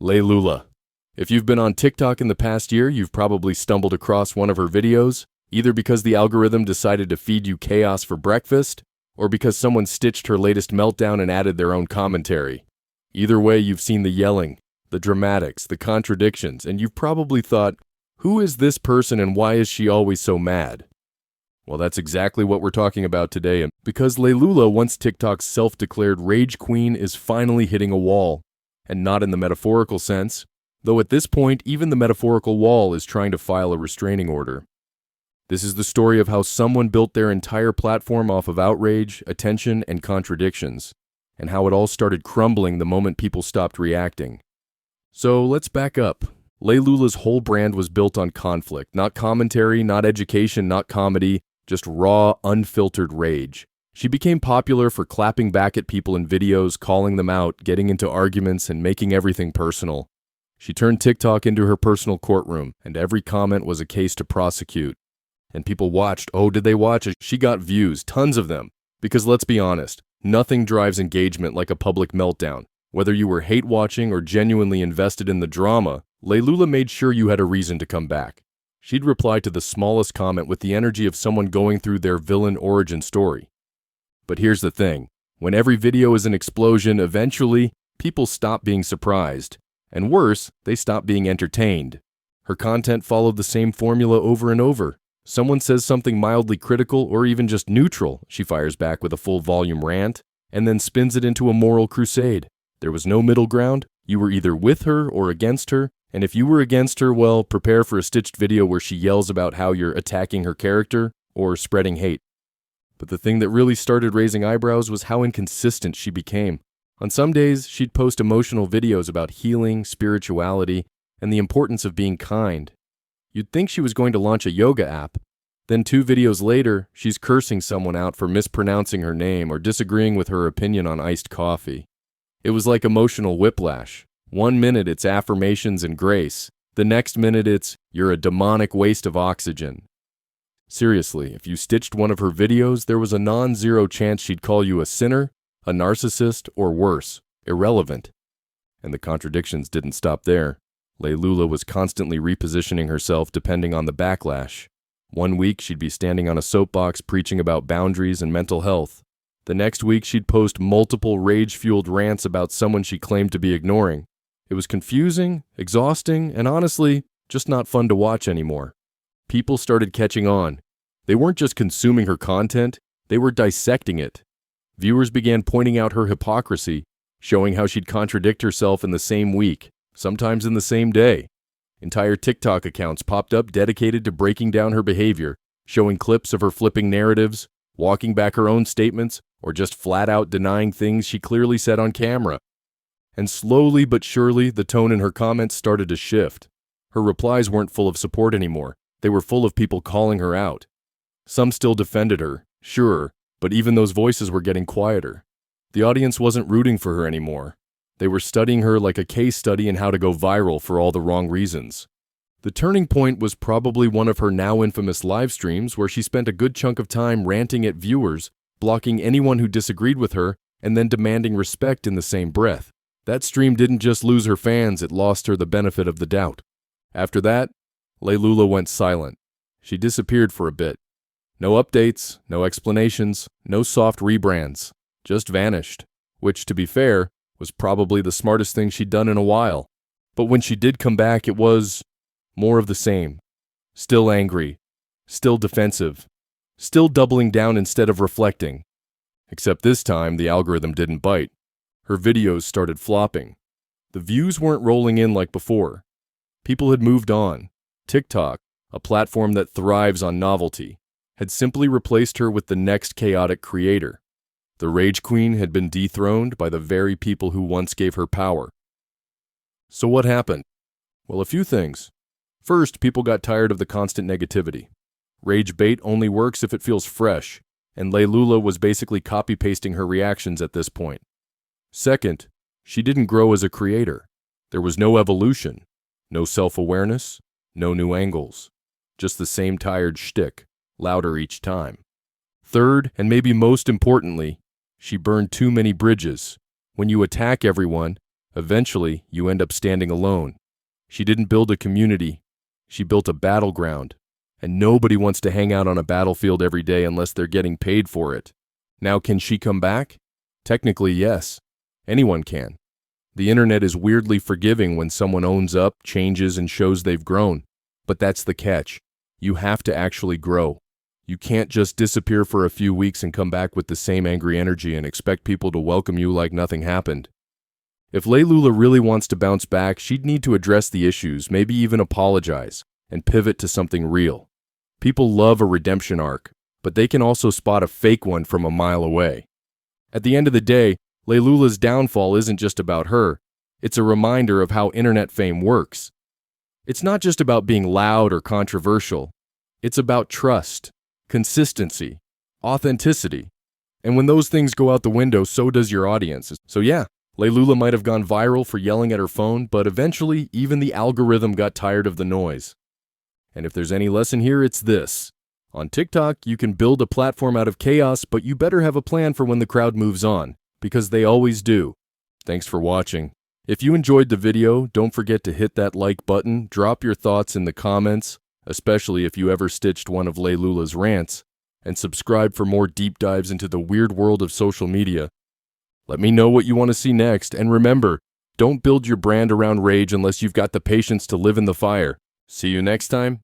Layloola. If you've been on TikTok in the past year, you've probably stumbled across one of her videos, either because the algorithm decided to feed you chaos for breakfast, or because someone stitched her latest meltdown and added their own commentary. Either way, you've seen the yelling, the dramatics, the contradictions, and you've probably thought, who is this person and why is she always so mad? Well, that's exactly what we're talking about today, because Layloola, once TikTok's self-declared rage queen, is finally hitting a wall. And not in the metaphorical sense, though at this point, even the metaphorical wall is trying to file a restraining order. This is the story of how someone built their entire platform off of outrage, attention, and contradictions, and how it all started crumbling the moment people stopped reacting. So let's back up. Layloola's whole brand was built on conflict, not commentary, not education, not comedy, just raw, unfiltered rage. She became popular for clapping back at people in videos, calling them out, getting into arguments, and making everything personal. She turned TikTok into her personal courtroom, and every comment was a case to prosecute. And people watched. Oh, did they watch? She got views, tons of them. Because let's be honest, nothing drives engagement like a public meltdown. Whether you were hate-watching or genuinely invested in the drama, Layloola made sure you had a reason to come back. She'd reply to the smallest comment with the energy of someone going through their villain origin story. But here's the thing, when every video is an explosion, eventually, people stop being surprised. And worse, they stop being entertained. Her content followed the same formula over and over. Someone says something mildly critical or even just neutral, she fires back with a full volume rant, and then spins it into a moral crusade. There was no middle ground. You were either with her or against her, and if you were against her, well, prepare for a stitched video where she yells about how you're attacking her character or spreading hate. But the thing that really started raising eyebrows was how inconsistent she became. On some days, she'd post emotional videos about healing, spirituality, and the importance of being kind. You'd think she was going to launch a yoga app. Then 2 videos later, she's cursing someone out for mispronouncing her name or disagreeing with her opinion on iced coffee. It was like emotional whiplash. 1 minute it's affirmations and grace. The next minute it's, you're a demonic waste of oxygen. Seriously, if you stitched one of her videos, there was a non-zero chance she'd call you a sinner, a narcissist, or worse, irrelevant. And the contradictions didn't stop there. Layloola was constantly repositioning herself depending on the backlash. 1 week she'd be standing on a soapbox preaching about boundaries and mental health. The next week she'd post multiple rage-fueled rants about someone she claimed to be ignoring. It was confusing, exhausting, and honestly, just not fun to watch anymore. People started catching on. They weren't just consuming her content, they were dissecting it. Viewers began pointing out her hypocrisy, showing how she'd contradict herself in the same week, sometimes in the same day. Entire TikTok accounts popped up dedicated to breaking down her behavior, showing clips of her flipping narratives, walking back her own statements, or just flat out denying things she clearly said on camera. And slowly but surely, the tone in her comments started to shift. Her replies weren't full of support anymore. They were full of people calling her out. Some still defended her, sure, but even those voices were getting quieter. The audience wasn't rooting for her anymore. They were studying her like a case study in how to go viral for all the wrong reasons. The turning point was probably one of her now infamous live streams where she spent a good chunk of time ranting at viewers, blocking anyone who disagreed with her, and then demanding respect in the same breath. That stream didn't just lose her fans, it lost her the benefit of the doubt. After that, Layloola went silent. She disappeared for a bit. No updates, no explanations, no soft rebrands. Just vanished. Which, to be fair, was probably the smartest thing she'd done in a while. But when she did come back, it was more of the same. Still angry. Still defensive. Still doubling down instead of reflecting. Except this time, the algorithm didn't bite. Her videos started flopping. The views weren't rolling in like before. People had moved on. TikTok, a platform that thrives on novelty, had simply replaced her with the next chaotic creator. The Rage Queen had been dethroned by the very people who once gave her power. So what happened? Well, a few things. First, people got tired of the constant negativity. Rage bait only works if it feels fresh, and Layloola was basically copy-pasting her reactions at this point. Second, she didn't grow as a creator. There was no evolution, no self-awareness, no new angles. Just the same tired shtick, louder each time. Third, and maybe most importantly, she burned too many bridges. When you attack everyone, Eventually, you end up standing alone. She didn't build a community. She built a battleground. And nobody wants to hang out on a battlefield every day unless they're getting paid for it. Now, can she come back? Technically, yes. Anyone can. The internet is weirdly forgiving when someone owns up, changes, and shows they've grown. But that's the catch. You have to actually grow. You can't just disappear for a few weeks and come back with the same angry energy and expect people to welcome you like nothing happened. If Layloola really wants to bounce back, she'd need to address the issues, maybe even apologize, and pivot to something real. People love a redemption arc, but they can also spot a fake one from a mile away. At the end of the day, Layloola's downfall isn't just about her. It's a reminder of how internet fame works. It's not just about being loud or controversial. It's about trust, consistency, authenticity. And when those things go out the window, so does your audience. So yeah, Layloola might have gone viral for yelling at her phone, but eventually even the algorithm got tired of the noise. And if there's any lesson here, it's this. On TikTok, you can build a platform out of chaos, but you better have a plan for when the crowd moves on, because they always do. Thanks for watching. If you enjoyed the video, don't forget to hit that like button, drop your thoughts in the comments, especially if you ever stitched one of Layloola's rants, and subscribe for more deep dives into the weird world of social media. Let me know what you want to see next, and remember, don't build your brand around rage unless you've got the patience to live in the fire. See you next time.